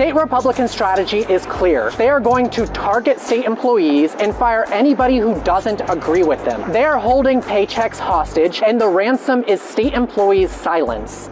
state Republican strategy is clear. They are going to target state employees and fire anybody who doesn't agree with them. They are holding paychecks hostage, and the ransom is state employees' silence.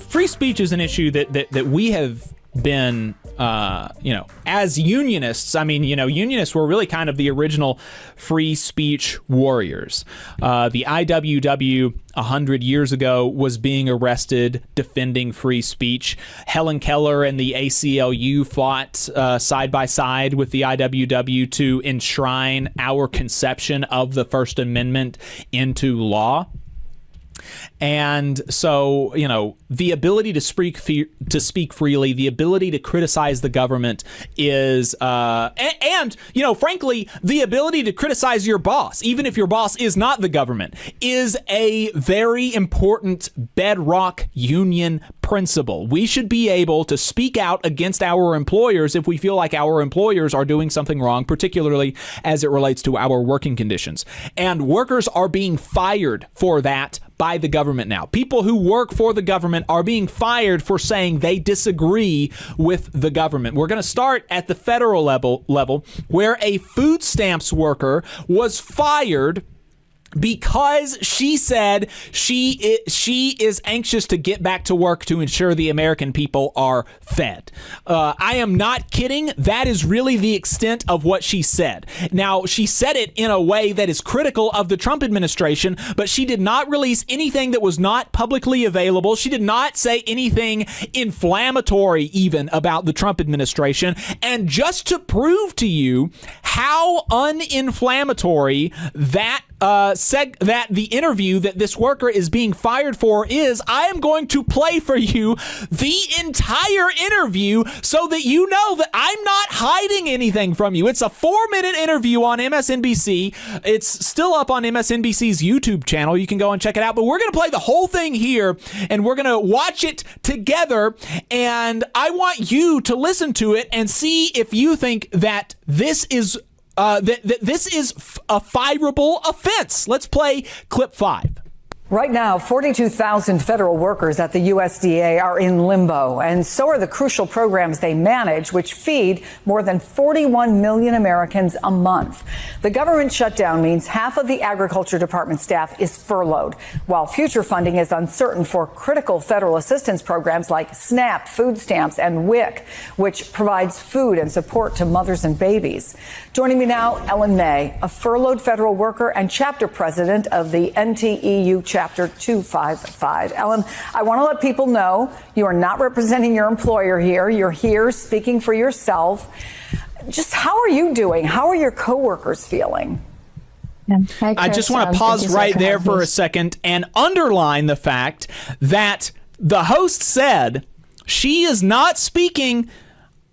Free speech is an issue that we have been, as unionists. I mean, unionists were really kind of the original free speech warriors. The IWW 100 years ago was being arrested defending free speech. Helen Keller and the ACLU fought side by side with the IWW to enshrine our conception of the First Amendment into law. And so, the ability to speak freely, the ability to criticize the government is, frankly, the ability to criticize your boss, even if your boss is not the government, is a very important bedrock union principle. We should be able to speak out against our employers if we feel like our employers are doing something wrong, particularly as it relates to our working conditions. And workers are being fired for that by the government now. People who work for the government are being fired for saying they disagree with the government. We're going to start at the federal level where a food stamps worker was fired because she said she is anxious to get back to work to ensure the American people are fed. I am not kidding. That is really the extent of what she said. Now, she said it in a way that is critical of the Trump administration, but she did not release anything that was not publicly available. She did not say anything inflammatory even about the Trump administration. And just to prove to you how uninflammatory that the interview that this worker is being fired for is, I am going to play for you the entire interview so that you know that I'm not hiding anything from you. It's a 4-minute interview on MSNBC. It's still up on MSNBC's YouTube channel. You can go and check it out. But we're going to play the whole thing here, and we're going to watch it together. And I want you to listen to it and see if you think that this is this is a fireable offense. Let's play clip 5. Right now, 42,000 federal workers at the USDA are in limbo, and so are the crucial programs they manage, which feed more than 41 million Americans a month. The government shutdown means half of the Agriculture Department staff is furloughed, while future funding is uncertain for critical federal assistance programs like SNAP, food stamps, and WIC, which provides food and support to mothers and babies. Joining me now, Ellen May, a furloughed federal worker and chapter president of the NTEU Chapter 255. Ellen, I want to let people know you are not representing your employer here. You're here speaking for yourself. Just how are you doing? How are your coworkers feeling? Yeah. Hi, I just want to pause right there for a second and underline the fact that the host said she is not speaking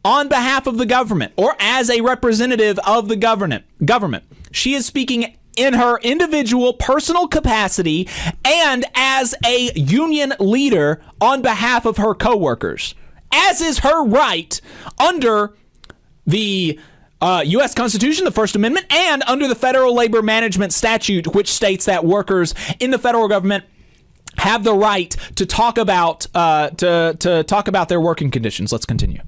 on behalf of the government or as a representative of the government. She is speaking in her individual personal capacity and as a union leader on behalf of her coworkers, as is her right under the U.S. Constitution, the First Amendment, and under the Federal Labor Management Statute, which states that workers in the federal government have the right to talk about to talk about their working conditions. Let's continue.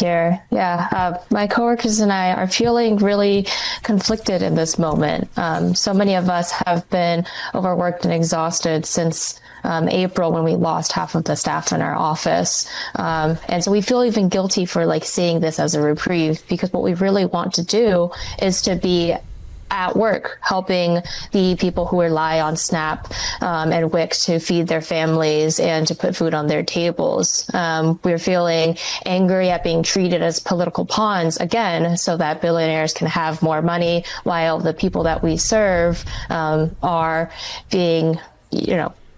My coworkers and I are feeling really conflicted in this moment. So many of us have been overworked and exhausted since April, when we lost half of the staff in our office. And so we feel even guilty for seeing this as a reprieve, because what we really want to do is to be at work, helping the people who rely on SNAP and WIC to feed their families and to put food on their tables. We're feeling angry at being treated as political pawns again, so that billionaires can have more money, while the people that we serve are being,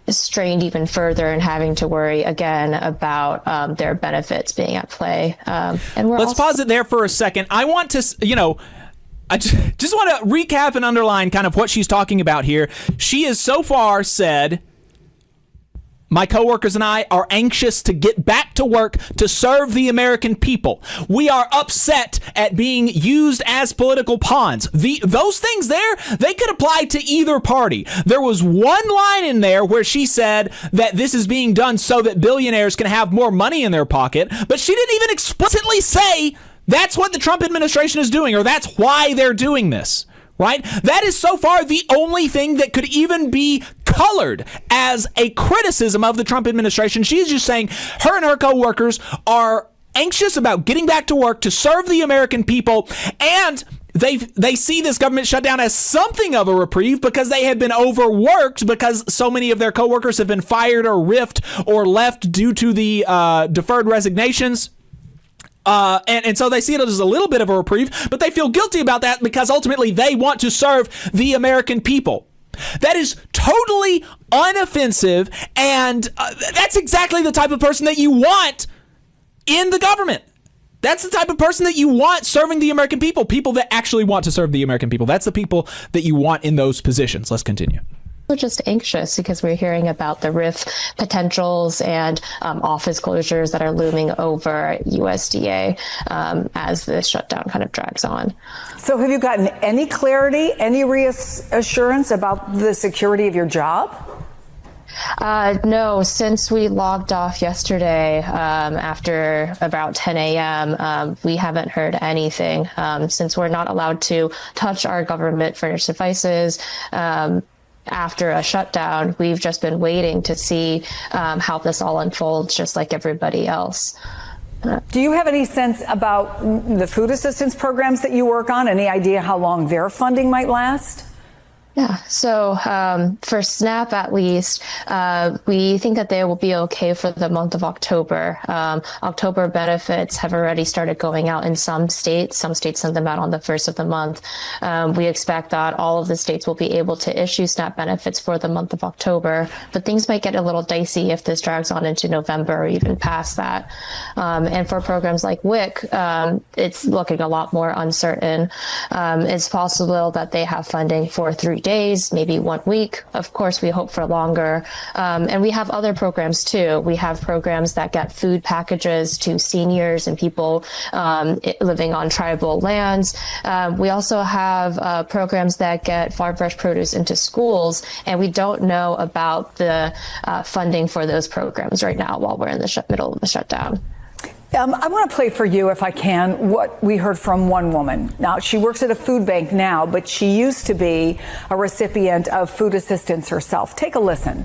strained even further and having to worry again about their benefits being at play. And let's pause it there for a second. I want to, I just want to recap and underline kind of what she's talking about here. She has so far said, My coworkers and I are anxious to get back to work to serve the American people. We are upset at being used as political pawns. Those things there, they could apply to either party. There was one line in there where she said that this is being done so that billionaires can have more money in their pocket, but she didn't even explicitly say that's what the Trump administration is doing or that's why they're doing this. Right? That is so far the only thing that could even be colored as a criticism of the Trump administration. She's just saying her and her co-workers are anxious about getting back to work to serve the American people, and they see this government shutdown as something of a reprieve because they had been overworked because so many of their co-workers have been fired or riffed or left due to the deferred resignations. And so they see it as a little bit of a reprieve, but they feel guilty about that because ultimately they want to serve the American people. That is totally unoffensive, and that's exactly the type of person that you want in the government. That's the type of person that you want serving the American people, people that actually want to serve the American people. That's the people that you want in those positions. Let's continue. We're just anxious because we're hearing about the RIF potentials and office closures that are looming over USDA as the shutdown kind of drags on. So have you gotten any clarity, any reassurance about the security of your job? No, since we logged off yesterday after about 10 a.m., we haven't heard anything since we're not allowed to touch our government furnished devices. After a shutdown, we've just been waiting to see how this all unfolds, just like everybody else. Do you have any sense about the food assistance programs that you work on? Any idea how long their funding might last? Yeah, so for SNAP at least, we think that they will be okay for the month of October. October benefits have already started going out in some states. Some states send them out on the first of the month. We expect that all of the states will be able to issue SNAP benefits for the month of October, but things might get a little dicey if this drags on into November or even past that. And for programs like WIC, it's looking a lot more uncertain. It's possible that they have funding for 3 days, maybe 1 week. Of course, we hope for longer. And we have other programs too. We have programs that get food packages to seniors and people living on tribal lands. We also have programs that get farm fresh produce into schools, and we don't know about the funding for those programs right now while we're in the middle of the shutdown. I want to play for you, if I can, what we heard from one woman. Now, she works at a food bank now, but she used to be a recipient of food assistance herself. Take a listen.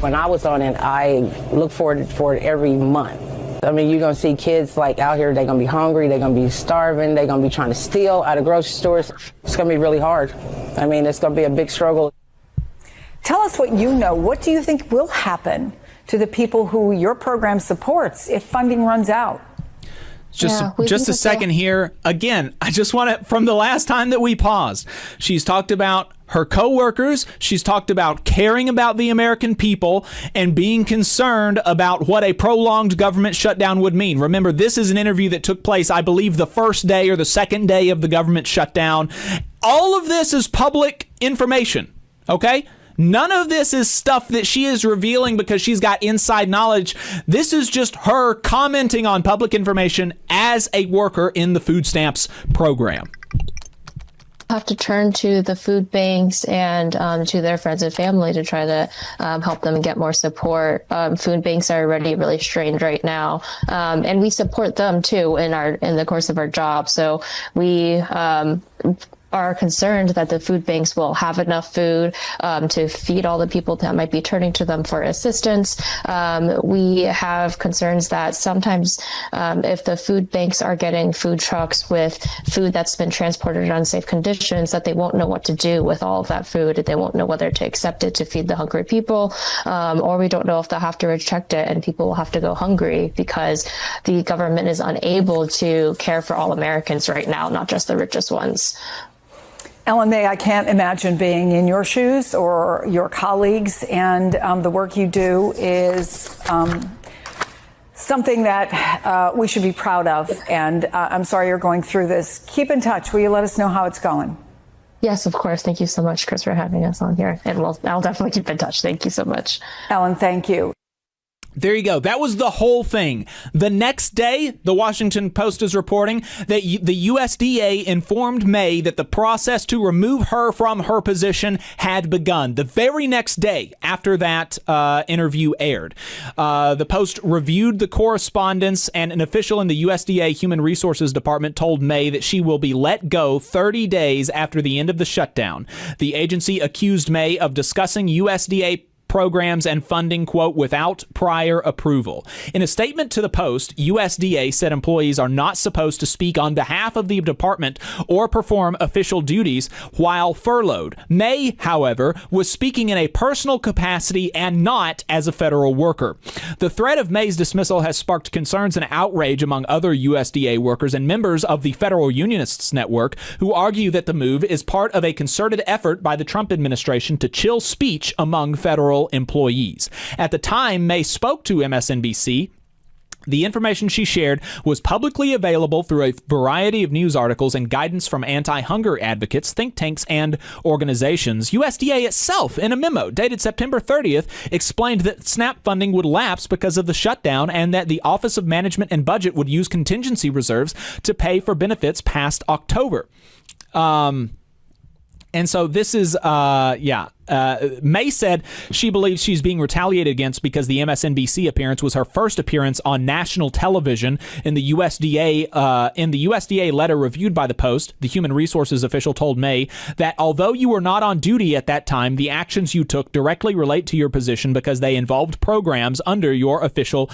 When I was on it, I look forward for it every month. I mean, you're going to see kids like out here, they're going to be hungry, they're going to be starving, they're going to be trying to steal out of grocery stores. It's going to be really hard. I mean, it's going to be a big struggle. Tell us what you know. What do you think will happen to the people who your program supports if funding runs out? Just a second here. Again, I just want to, from the last time that we paused, she's talked about her co-workers. She's talked about caring about the American people and being concerned about what a prolonged government shutdown would mean. Remember, this is an interview that took place, I believe, the first day or the second day of the government shutdown. All of this is public information, okay? None of this is stuff that she is revealing because she's got inside knowledge. This is just her commenting on public information as a worker in the food stamps program. Have to turn to the food banks and to their friends and family to try to help them get more support. Food banks are already really strained right now, and we support them too in the course of our job. So we are concerned that the food banks will have enough food to feed all the people that might be turning to them for assistance. We have concerns that sometimes if the food banks are getting food trucks with food that's been transported in unsafe conditions, that they won't know what to do with all of that food. They won't know whether to accept it to feed the hungry people, or we don't know if they'll have to reject it and people will have to go hungry because the government is unable to care for all Americans right now, not just the richest ones. Ellen May, I can't imagine being in your shoes or your colleagues, and the work you do is something that we should be proud of. And I'm sorry you're going through this. Keep in touch. Will you let us know how it's going? Yes, of course. Thank you so much, Chris, for having us on here. And I'll definitely keep in touch. Thank you so much. Ellen, thank you. There you go. That was the whole thing. The next day, the Washington Post is reporting that the USDA informed May that the process to remove her from her position had begun. The very next day after that interview aired, the Post reviewed the correspondence, and an official in the USDA Human Resources Department told May that she will be let go 30 days after the end of the shutdown. The agency accused May of discussing USDA programs and funding, quote, without prior approval. In a statement to the Post, USDA said employees are not supposed to speak on behalf of the department or perform official duties while furloughed. May, however, was speaking in a personal capacity and not as a federal worker. The threat of May's dismissal has sparked concerns and outrage among other USDA workers and members of the Federal Unionists Network, who argue that the move is part of a concerted effort by the Trump administration to chill speech among federal employees. At the time May spoke to MSNBC, the information she shared was publicly available through a variety of news articles and guidance from anti-hunger advocates, think tanks, and organizations. USDA itself, in a memo dated September 30th, explained that SNAP funding would lapse because of the shutdown and that the Office of Management and Budget would use contingency reserves to pay for benefits past October. And so this is, May said she believes she's being retaliated against because the MSNBC appearance was her first appearance on national television. In the USDA letter reviewed by the Post, the human resources official told May that although you were not on duty at that time, the actions you took directly relate to your position because they involved programs under your official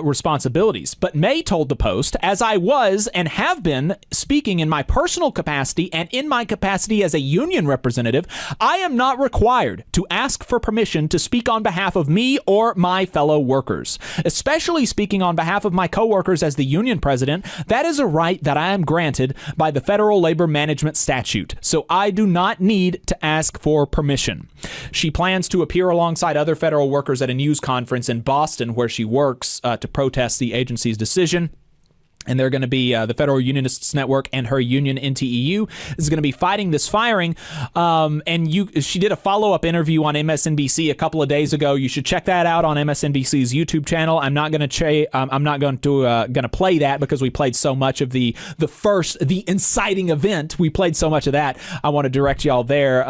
responsibilities. But May told the Post, as I was and have been speaking in my personal capacity and in my capacity as a union representative, I am not required to ask for permission to speak on behalf of me or my fellow workers. Especially speaking on behalf of my coworkers as the union president, that is a right that I am granted by the Federal Labor Management Statute, so I do not need to ask for permission. She plans to appear alongside other federal workers at a news conference in Boston where she works to protest the agency's decision. And they're going to be the Federal Unionists Network and her union NTEU is going to be fighting this firing. She did a follow-up interview on MSNBC a couple of days ago. You should check that out on MSNBC's YouTube channel. I'm not going to play that because we played so much of the inciting event. We played so much of that. I want to direct y'all there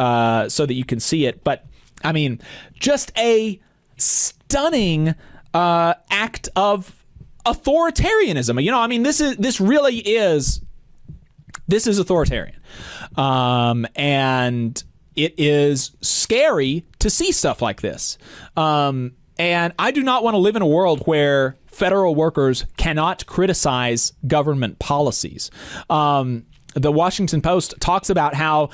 so that you can see it. But I mean, just a stunning act of authoritarianism. You know, I mean, this is authoritarian. And it is scary to see stuff like this. And I do not want to live in a world where federal workers cannot criticize government policies. The Washington Post talks about how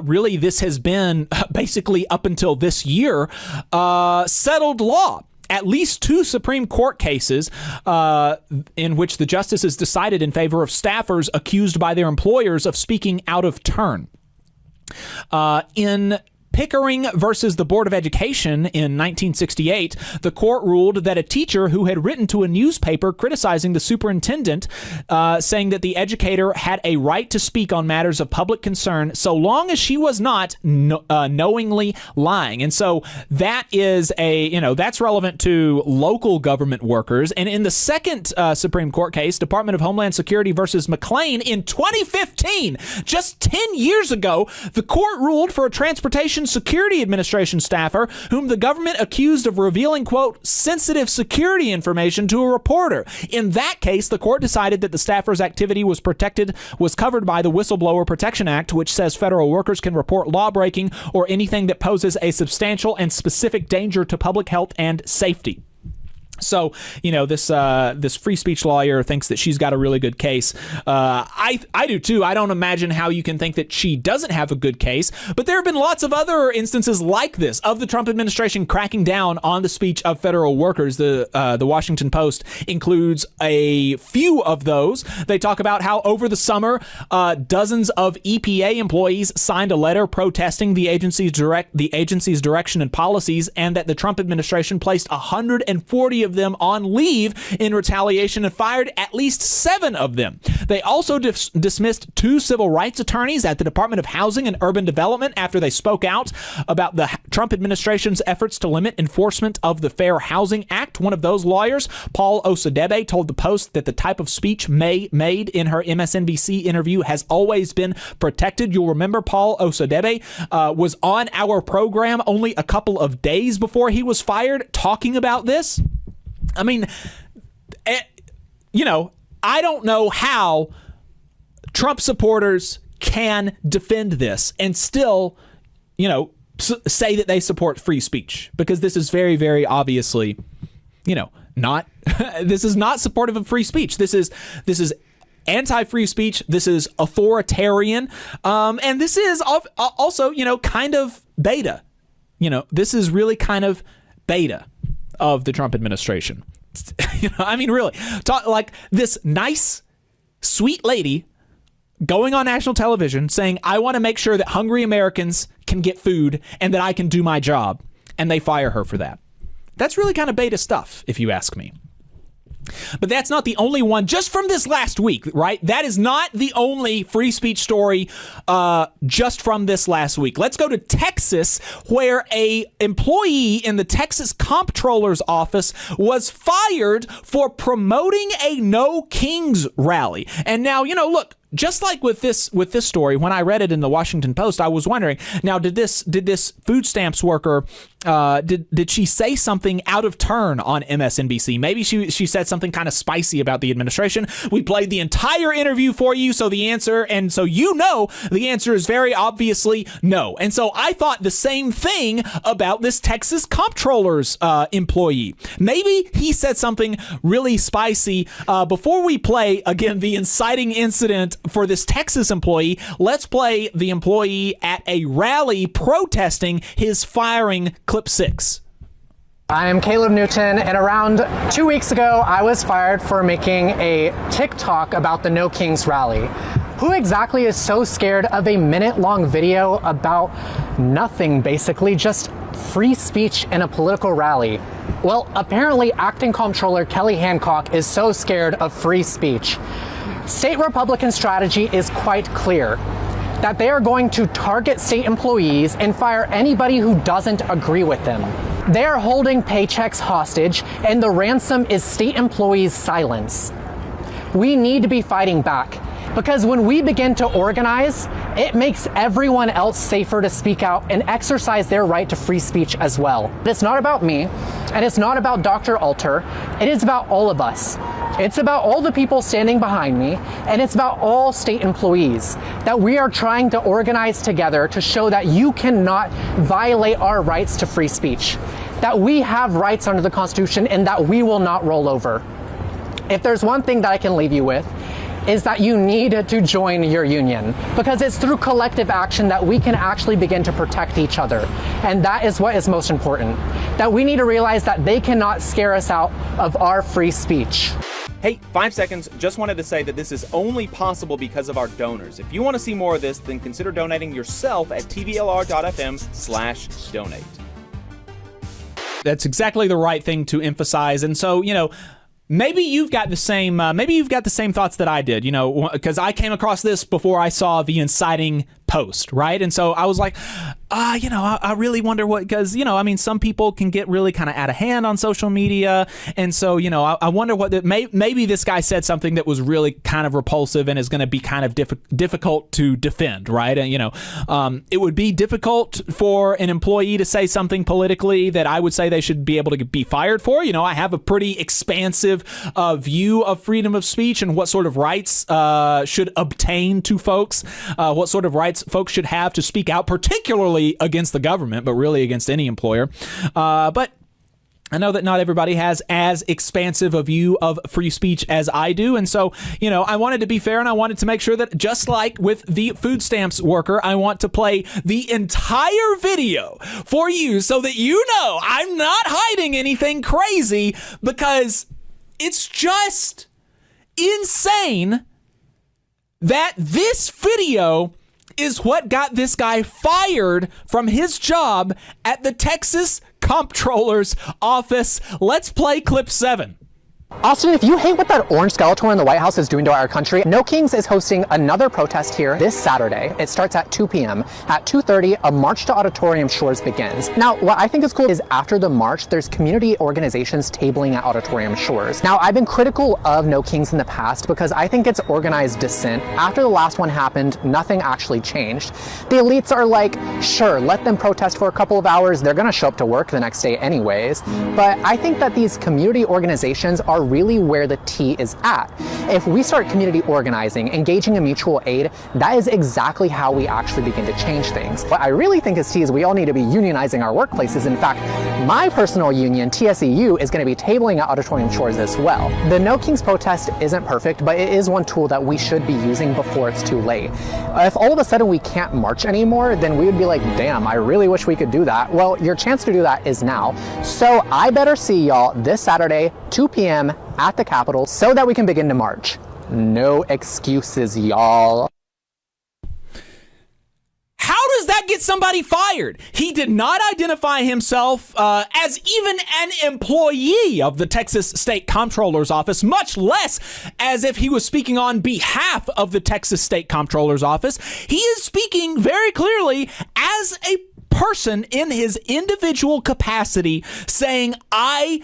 really this has been basically up until this year settled law. At least 2 Supreme Court cases in which the justices decided in favor of staffers accused by their employers of speaking out of turn. In Pickering versus the Board of Education in 1968, the court ruled that a teacher who had written to a newspaper criticizing the superintendent, saying that the educator had a right to speak on matters of public concern so long as she was not knowingly lying. And so that is that's relevant to local government workers. And in the second Supreme Court case, Department of Homeland Security versus McLean in 2015, just 10 years ago, the court ruled for a Transportation Security Administration staffer whom the government accused of revealing, quote, sensitive security information to a reporter. In that case, the court decided that the staffer's activity was covered by the Whistleblower Protection Act, which says federal workers can report law breaking or anything that poses a substantial and specific danger to public health and safety. So, you know, this free speech lawyer thinks that she's got a really good case. I do too. I don't imagine how you can think that she doesn't have a good case. But there have been lots of other instances like this of the Trump administration cracking down on the speech of federal workers. The Washington Post includes a few of those. They talk about how over the summer, dozens of EPA employees signed a letter protesting the agency's direction and policies, and that the Trump administration placed 140 of of them on leave in retaliation and fired at least 7 of them. They also dismissed 2 civil rights attorneys at the Department of Housing and Urban Development after they spoke out about the Trump administration's efforts to limit enforcement of the Fair Housing Act. One of those lawyers, Paul Osadebe, told the Post that the type of speech May made in her MSNBC interview has always been protected. You'll remember Paul Osadebe was on our program only a couple of days before he was fired talking about this. I mean, I don't know how Trump supporters can defend this and still, say that they support free speech, because this is very, very obviously, not, this is not supportive of free speech. This is anti-free speech. This is authoritarian. And this is also, kind of beta. This is really kind of beta of the Trump administration. Really, like this nice, sweet lady going on national television saying, I want to make sure that hungry Americans can get food and that I can do my job. And they fire her for that. That's really kind of beta stuff, if you ask me. But that's not the only one just from this last week, right? That is not the only free speech story just from this last week. Let's go to Texas, where a employee in the Texas Comptroller's office was fired for promoting a No Kings rally. And now, look, just like with this story, when I read it in the Washington Post, I was wondering, now, did this food stamps worker, did she say something out of turn on MSNBC? Maybe she said something kind of spicy about the administration. We played the entire interview for you, so the answer is very obviously no. And so I thought the same thing about this Texas Comptroller's employee. Maybe he said something really spicy. Before we play, again, the inciting incident for this Texas employee, let's play the employee at a rally protesting his firing, clip 6. I'm Caleb Newton, and around 2 weeks ago, I was fired for making a TikTok about the No Kings rally. Who exactly is so scared of a minute-long video about nothing, basically, just free speech in a political rally? Well, apparently Acting Comptroller Kelly Hancock is so scared of free speech. State Republican strategy is quite clear, that they are going to target state employees and fire anybody who doesn't agree with them. They are holding paychecks hostage, and the ransom is state employees' silence. We need to be fighting back, because when we begin to organize, it makes everyone else safer to speak out and exercise their right to free speech as well. It's not about me, and it's not about Dr. Alter. It is about all of us. It's about all the people standing behind me, and it's about all state employees, that we are trying to organize together to show that you cannot violate our rights to free speech, that we have rights under the Constitution, and that we will not roll over. If there's one thing that I can leave you with, is that you need to join your union, because it's through collective action that we can actually begin to protect each other. And that is what is most important, that we need to realize that they cannot scare us out of our free speech. Hey, 5 seconds. Just wanted to say that this is only possible because of our donors. If you want to see more of this, then consider donating yourself at tvlr.fm/donate. That's exactly the right thing to emphasize. And so, maybe you've got the same thoughts that I did, because I came across this before I saw the inciting post, right? And so I was like, I really wonder what, because, some people can get really kind of out of hand on social media. And so, I wonder what, maybe this guy said something that was really kind of repulsive and is going to be kind of difficult to defend, right? And, it would be difficult for an employee to say something politically that I would say they should be able to be fired for. I have a pretty expansive view of freedom of speech and what sort of rights should obtain to folks, what sort of rights folks should have to speak out, particularly against the government, but really against any employer. But I know that not everybody has as expansive a view of free speech as I do. And so, I wanted to be fair, and I wanted to make sure that, just like with the food stamps worker, I want to play the entire video for you so that I'm not hiding anything crazy, because it's just insane that this video is what got this guy fired from his job at the Texas Comptroller's office. Let's play clip 7. Austin, if you hate what that orange Skeletor in the White House is doing to our country, No Kings is hosting another protest here this Saturday. It starts at 2 p.m. At 2:30, a march to Auditorium Shores begins. Now, what I think is cool is after the march, there's community organizations tabling at Auditorium Shores. Now, I've been critical of No Kings in the past because I think it's organized dissent. After the last one happened, nothing actually changed. The elites are like, sure, let them protest for a couple of hours. They're gonna show up to work the next day anyways. But I think that these community organizations are really where the tea is at. If we start community organizing, engaging in mutual aid, that is exactly how we actually begin to change things. What I really think is tea is we all need to be unionizing our workplaces. In fact, my personal union, TSEU, is going to be tabling at Auditorium Shores as well. The No Kings protest isn't perfect, but it is one tool that we should be using before it's too late. If all of a sudden we can't march anymore, then we would be like, damn, I really wish we could do that. Well, your chance to do that is now. So I better see y'all this Saturday, 2 p.m. at the Capitol so that we can begin to march. No excuses, y'all. How does that get somebody fired? He did not identify himself as even an employee of the Texas State Comptroller's office, much less as if he was speaking on behalf of the Texas State Comptroller's office. He is speaking very clearly as a person in his individual capacity, saying, I'm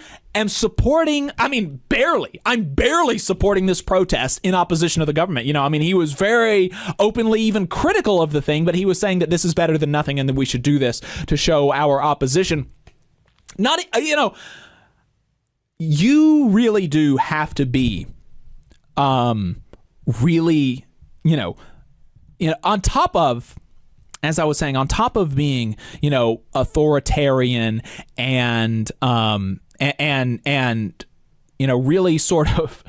barely supporting this protest in opposition to the government. He was very openly even critical of the thing, but he was saying that this is better than nothing and that we should do this to show our opposition. You really do have to be, really, on top of, as I was saying, on top of being, authoritarian and really sort of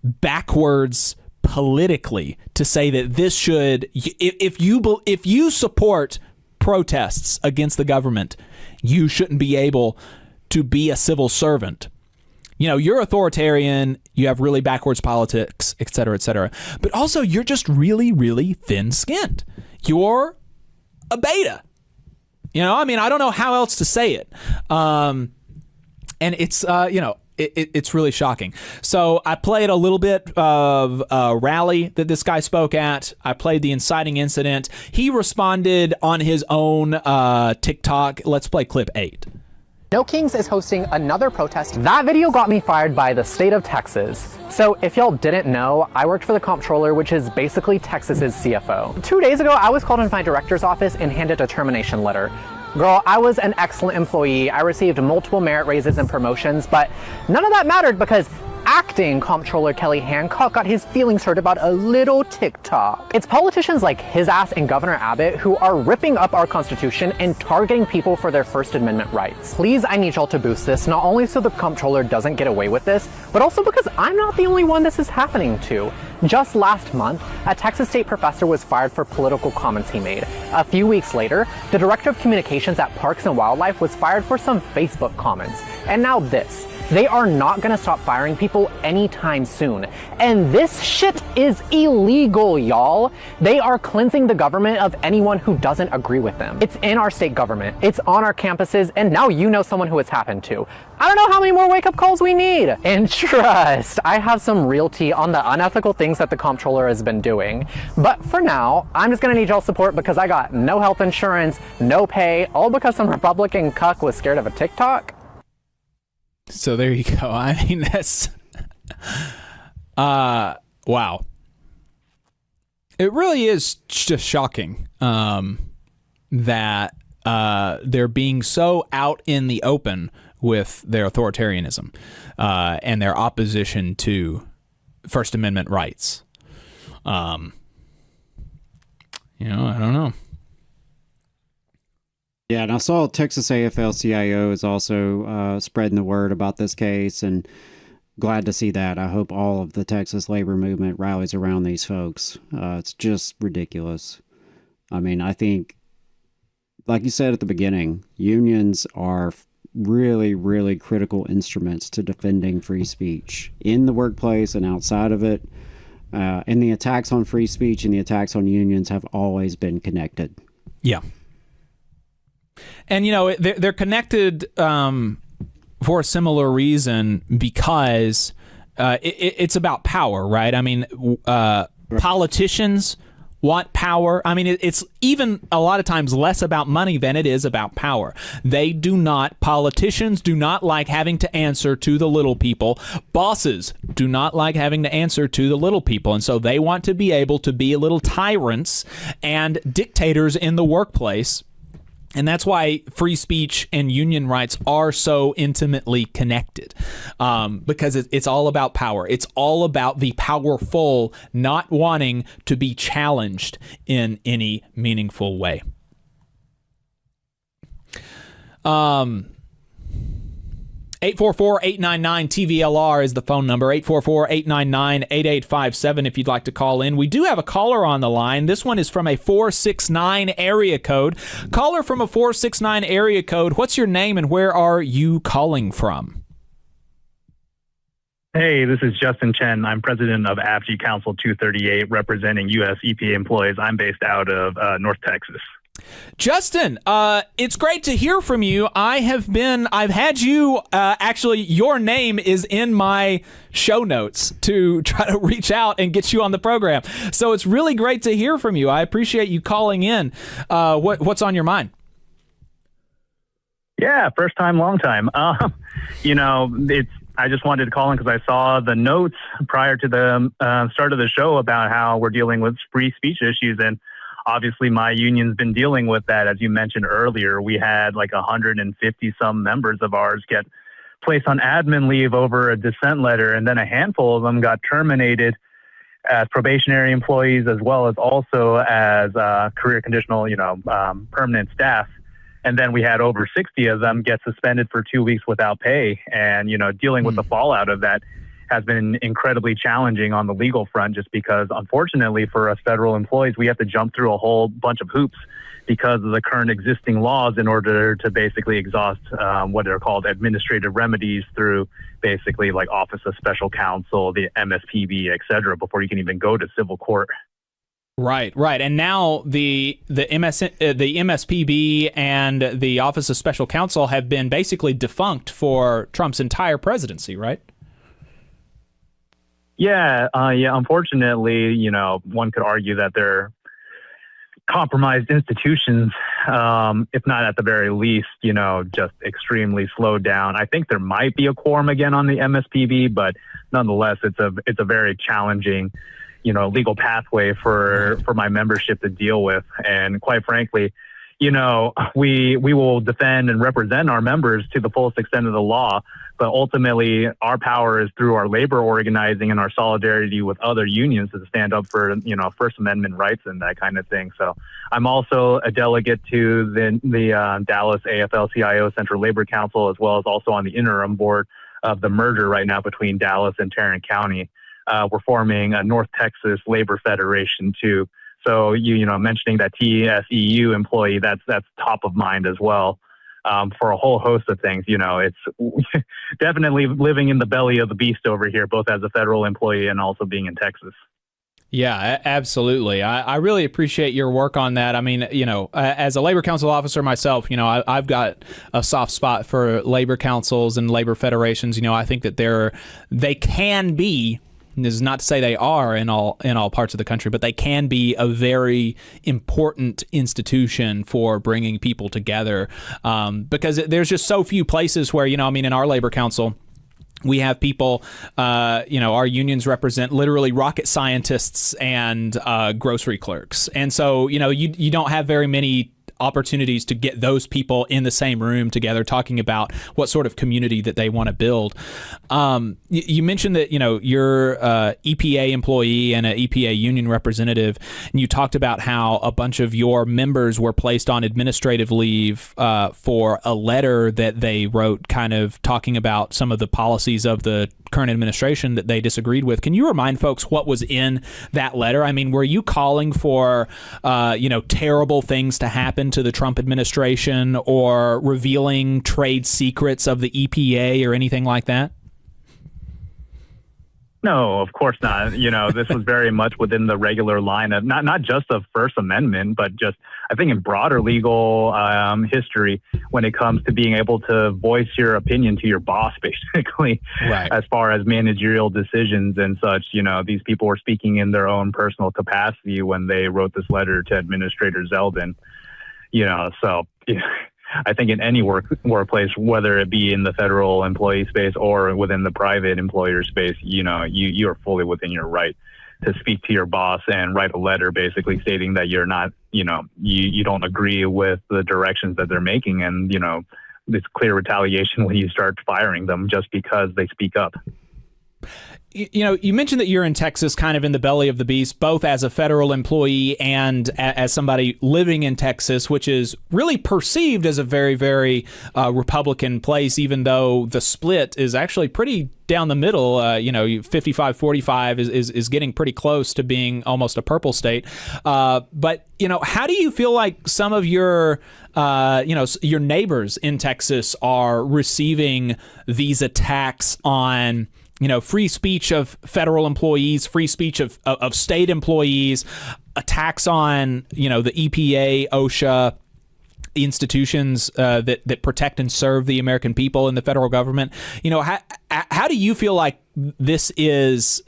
backwards politically, to say that this should, if you support protests against the government, you shouldn't be able to be a civil servant. You're authoritarian, you have really backwards politics, et cetera, but also you're just really, really thin-skinned. You're a beta. I don't know how else to say it. And it's, it's really shocking. So I played a little bit of a rally that this guy spoke at. I played the inciting incident. He responded on his own TikTok. Let's play clip 8. No Kings is hosting another protest. That video got me fired by the state of Texas. So if y'all didn't know, I worked for the Comptroller, which is basically Texas's CFO. 2 days ago, I was called into my director's office and handed a termination letter. Girl, I was an excellent employee. I received multiple merit raises and promotions, but none of that mattered because acting Comptroller Kelly Hancock got his feelings hurt about a little TikTok. It's politicians like his ass and Governor Abbott who are ripping up our Constitution and targeting people for their First Amendment rights. Please, I need y'all to boost this, not only so the Comptroller doesn't get away with this, but also because I'm not the only one this is happening to. Just last month, a Texas State professor was fired for political comments he made. A few weeks later, the director of communications at Parks and Wildlife was fired for some Facebook comments. And now this. They are not gonna stop firing people anytime soon. And this shit is illegal, y'all. They are cleansing the government of anyone who doesn't agree with them. It's in our state government, it's on our campuses, and now you know someone who it's happened to. I don't know how many more wake-up calls we need. And trust, I have some real tea on the unethical things that the Comptroller has been doing. But for now, I'm just gonna need y'all's support because I got no health insurance, no pay, all because some Republican cuck was scared of a TikTok. So there you go. That's wow. It really is just shocking that they're being so out in the open with their authoritarianism and their opposition to First Amendment rights. I don't know. Yeah, and I saw Texas AFL-CIO is also spreading the word about this case, and glad to see that. I hope all of the Texas labor movement rallies around these folks. It's just ridiculous. I think, like you said at the beginning, unions are really, really critical instruments to defending free speech in the workplace and outside of it. And the attacks on free speech and the attacks on unions have always been connected. Yeah. And, they're connected for a similar reason because it's about power, right? I mean, politicians want power. I mean, it's even a lot of times less about money than it is about power. Politicians do not like having to answer to the little people. Bosses do not like having to answer to the little people. And so they want to be able to be little tyrants and dictators in the workplace. And that's why free speech and union rights are so intimately connected, because it's all about power. It's all about the powerful not wanting to be challenged in any meaningful way. 844-899-TVLR is the phone number, 844-899-8857 if you'd like to call in. We do have a caller on the line. This one is from a 469 area code. Caller from a 469 area code, what's your name and where are you calling from? Hey, this is Justin Chen. I'm president of AFG Council 238, representing U.S. EPA employees. I'm based out of North Texas. Justin, it's great to hear from you. I've had you, actually, your name is in my show notes to try to reach out and get you on the program. So it's really great to hear from you. I appreciate you calling in. What's on your mind? Yeah, first time, long time. I just wanted to call in because I saw the notes prior to the start of the show about how we're dealing with free speech issues, and obviously, my union's been dealing with that. As you mentioned earlier, we had like 150 some members of ours get placed on admin leave over a dissent letter, and then a handful of them got terminated as probationary employees, as well as also as career conditional, permanent staff. And then we had over 60 of them get suspended for 2 weeks without pay. And, dealing with the fallout of that has been incredibly challenging on the legal front, just because, unfortunately, for us federal employees, we have to jump through a whole bunch of hoops because of the current existing laws in order to basically exhaust what are called administrative remedies through basically like Office of Special Counsel, the MSPB, et cetera, before you can even go to civil court. Right. And now the MSPB and the Office of Special Counsel have been basically defunct for Trump's entire presidency, right? Yeah. Unfortunately, one could argue that they're compromised institutions, if not at the very least, just extremely slowed down. I think there might be a quorum again on the MSPB, but nonetheless, it's a very challenging, legal pathway for my membership to deal with. And quite frankly, we will defend and represent our members to the fullest extent of the law, but ultimately our power is through our labor organizing and our solidarity with other unions to stand up for, First Amendment rights and that kind of thing. So I'm also a delegate to the Dallas AFL-CIO Central Labor Council, as well as also on the interim board of the merger right now between Dallas and Tarrant County. We're forming a North Texas Labor Federation too. So mentioning that TSEU employee, that's top of mind as well, for a whole host of things. It's definitely living in the belly of the beast over here, both as a federal employee and also being in Texas. Yeah, absolutely. I really appreciate your work on that. I mean, as a labor council officer myself, I've got a soft spot for labor councils and labor federations. I think that they can be. This is not to say they are in all parts of the country, but they can be a very important institution for bringing people together, because there's just so few places where, in our labor council, we have people, our unions represent literally rocket scientists and grocery clerks. And so, you don't have very many opportunities to get those people in the same room together talking about what sort of community that they want to build. You mentioned that, you're an EPA employee and an EPA union representative, and you talked about how a bunch of your members were placed on administrative leave for a letter that they wrote kind of talking about some of the policies of the current administration that they disagreed with. Can you remind folks what was in that letter? I mean, were you calling for, terrible things to happen to the Trump administration or revealing trade secrets of the EPA or anything like that? No, of course not. You know, this was very much within the regular line of not just of First Amendment, but just I think in broader legal history when it comes to being able to voice your opinion to your boss, basically, right. As far as managerial decisions and such. You know, these people were speaking in their own personal capacity when they wrote this letter to Administrator Zeldin. You know, so. I think in any workplace, whether it be in the federal employee space or within the private employer space, you know, you are fully within your right to speak to your boss and write a letter basically stating that you're not, you know, you don't agree with the directions that they're making. And, you know, it's clear retaliation when you start firing them just because they speak up. You know, you mentioned that you're in Texas, kind of in the belly of the beast, both as a federal employee and as somebody living in Texas, which is really perceived as a very, very Republican place, even though the split is actually pretty down the middle. You know, 55-45 is getting pretty close to being almost a purple state. But, you know, how do you feel like some of your, you know, your neighbors in Texas are receiving these attacks on, you know, free speech of federal employees, free speech of state employees, attacks on, you know, the EPA, OSHA, institutions that protect and serve the American people in the federal government? You know, how do you feel like this is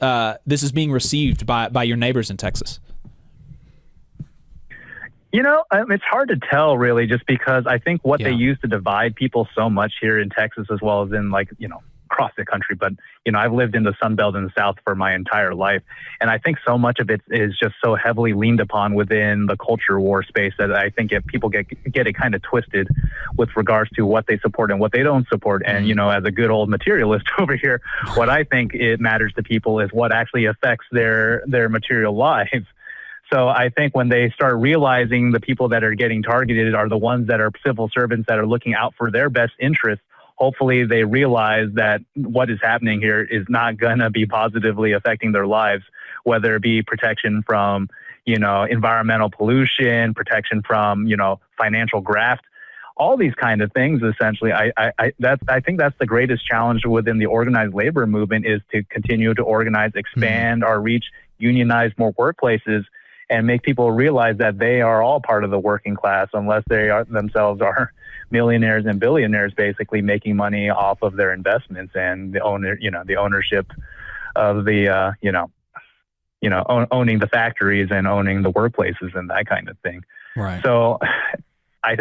being received by your neighbors in Texas? You know, it's hard to tell really, just because I think what they use to divide people so much here in Texas, as well as in, like, you know, across the country. But, you know, I've lived in the Sun Belt in the South for my entire life. And I think so much of it is just so heavily leaned upon within the culture war space that I think people get it kind of twisted with regards to what they support and what they don't support. And, you know, as a good old materialist over here, what I think it matters to people is what actually affects their material lives. So I think when they start realizing the people that are getting targeted are the ones that are civil servants that are looking out for their best interests, hopefully they realize that what is happening here is not going to be positively affecting their lives, whether it be protection from, you know, environmental pollution, protection from, you know, financial graft, all these kind of things. Essentially, I think that's the greatest challenge within the organized labor movement, is to continue to organize, expand our reach, unionize more workplaces, and make people realize that they are all part of the working class, unless they are themselves are millionaires and billionaires, basically making money off of their investments and the ownership of the, owning the factories and owning the workplaces and that kind of thing. Right. So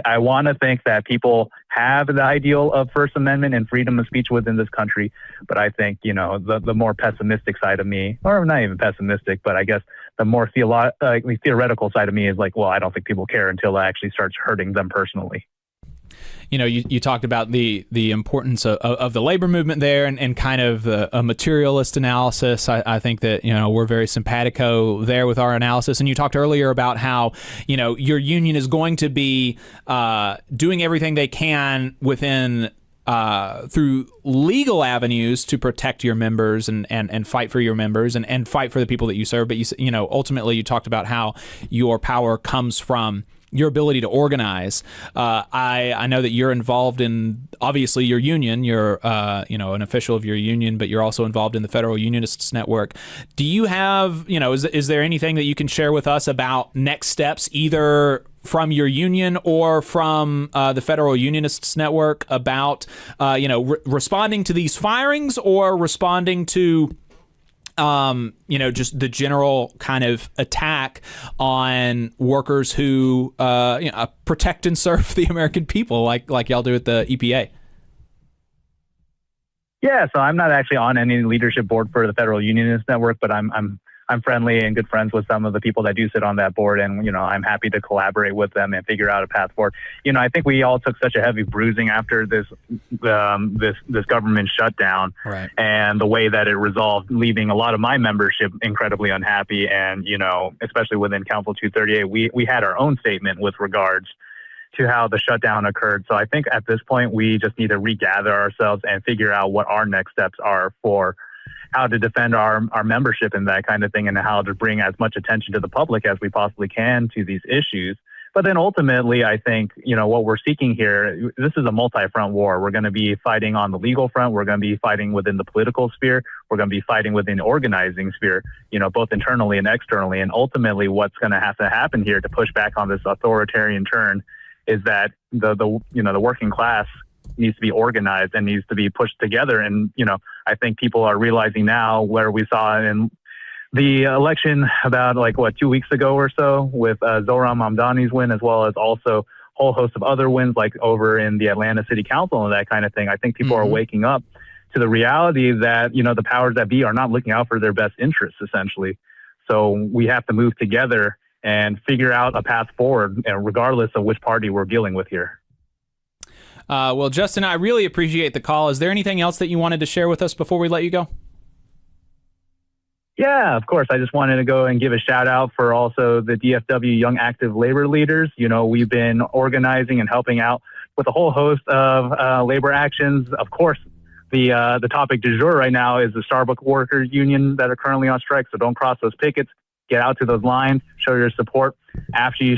I want to think that people have the ideal of First Amendment and freedom of speech within this country. But I think, you know, the more pessimistic side of me, or not even pessimistic, but I guess the more theoretical side of me is like, well, I don't think people care until it actually starts hurting them personally. You know, you talked about the importance of the labor movement there, and kind of a materialist analysis. I think that, you know, we're very simpatico there with our analysis. And you talked earlier about how, you know, your union is going to be doing everything they can within through legal avenues to protect your members and fight for your members and fight for the people that you serve. But you know, ultimately you talked about how your power comes from your ability to organize. I know that you're involved in, obviously, your union. You're an official of your union, but you're also involved in the Federal Unionists Network. Do you have, you know, is there anything that you can share with us about next steps, either from your union or from the Federal Unionists Network, about responding to these firings, or responding to just the general kind of attack on workers who protect and serve the American people, like y'all do at the EPA? Yeah, so I'm not actually on any leadership board for the Federal Unionists Network, but I'm friendly and good friends with some of the people that do sit on that board, and, you know, I'm happy to collaborate with them and figure out a path forward. You know, I think we all took such a heavy bruising after this government shutdown, right, and the way that it resolved, leaving a lot of my membership incredibly unhappy. And, you know, especially within Council 238, we had our own statement with regards to how the shutdown occurred. So I think at this point, we just need to regather ourselves and figure out what our next steps are for how to defend our membership and that kind of thing, and how to bring as much attention to the public as we possibly can to these issues But then ultimately, I think, what we're seeking here, this is a multi-front war. We're going to be fighting on the legal front. We're going to be fighting within the political sphere. We're going to be fighting within the organizing sphere, both internally and externally. And ultimately, what's going to have to happen here to push back on this authoritarian turn is that the working class needs to be organized and needs to be pushed together. And, I think people are realizing now, where we saw in the election about 2 weeks ago or so with Zohran Mamdani's win, as well as also a whole host of other wins like over in the Atlanta City Council and that kind of thing. I think people are waking up to the reality that, the powers that be are not looking out for their best interests, essentially. So we have to move together and figure out a path forward, regardless of which party we're dealing with here. Well, Justin, I really appreciate the call. Is there anything else that you wanted to share with us before we let you go? Yeah, of course. I just wanted to go and give a shout out for also the DFW Young Active Labor Leaders. We've been organizing and helping out with a whole host of labor actions. Of course, the topic du jour right now is the Starbucks Workers Union that are currently on strike. So don't cross those pickets. Get out to those lines. Show your support. After you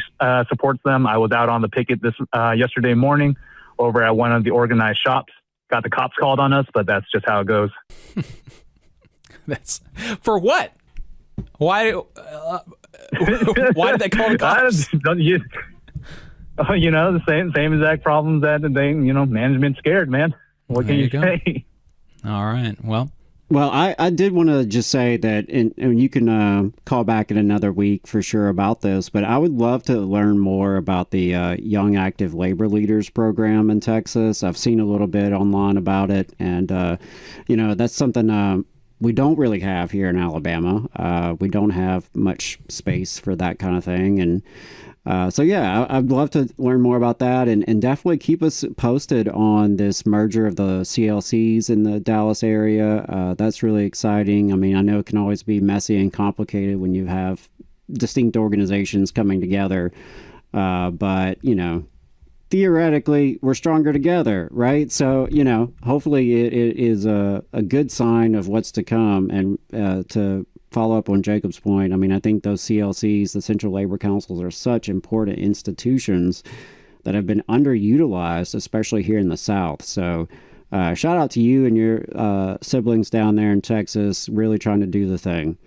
support them, I was out on the picket yesterday morning over at one of the organized shops. Got the cops called on us, but that's just how it goes. That's for what? Why? Why did they call the cops? The same exact problems that management's scared, man. What can you say? All right. Well, I did want to just say that, and you can call back in another week for sure about this, but I would love to learn more about the Young Active Labor Leaders program in Texas. I've seen a little bit online about it, and, that's something we don't really have here in Alabama. We don't have much space for that kind of thing. And I'd love to learn more about that and definitely keep us posted on this merger of the CLCs in the Dallas area. That's really exciting. I mean, I know it can always be messy and complicated when you have distinct organizations coming together. But theoretically, we're stronger together, right? So, hopefully it is a good sign of what's to come. And to follow up on Jacob's point, I mean, I think those CLCs, the Central Labor Councils, are such important institutions that have been underutilized, especially here in the South. So shout out to you and your siblings down there in Texas, really trying to do the thing.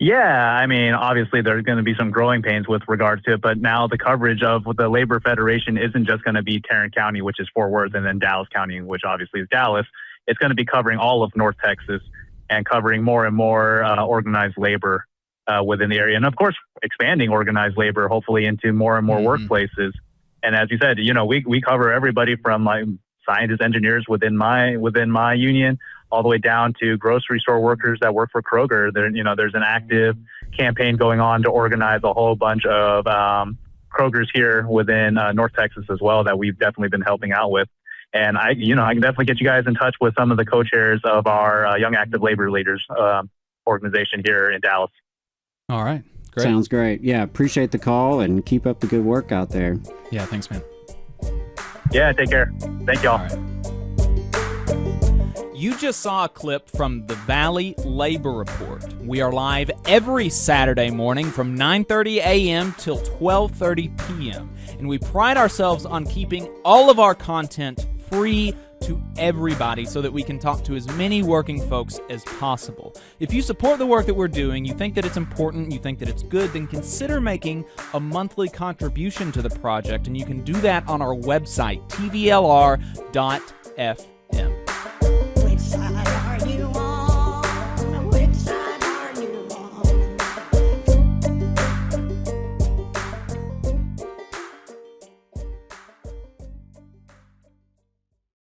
Yeah, I mean, obviously there's going to be some growing pains with regards to it, but now the coverage of the Labor Federation isn't just going to be Tarrant County, which is Fort Worth, and then Dallas County, which obviously is Dallas. It's going to be covering all of North Texas and covering more and more organized labor within the area. And of course, expanding organized labor, hopefully into more and more workplaces. And as you said, we cover everybody from scientists, engineers within my union, all the way down to grocery store workers that work for Kroger. There's an active campaign going on to organize a whole bunch of Krogers here within North Texas as well that we've definitely been helping out with. And I can definitely get you guys in touch with some of the co-chairs of our Young Active Labor Leaders organization here in Dallas. All right. Great. Sounds great. Yeah, appreciate the call and keep up the good work out there. Yeah, thanks, man. Yeah, take care. Thank y'all. All right. You just saw a clip from the Valley Labor Report. We are live every Saturday morning from 9:30 a.m. till 12:30 p.m. And we pride ourselves on keeping all of our content free to everybody so that we can talk to as many working folks as possible. If you support the work that we're doing, you think that it's important, you think that it's good, then consider making a monthly contribution to the project, and you can do that on our website, tvlr.fm.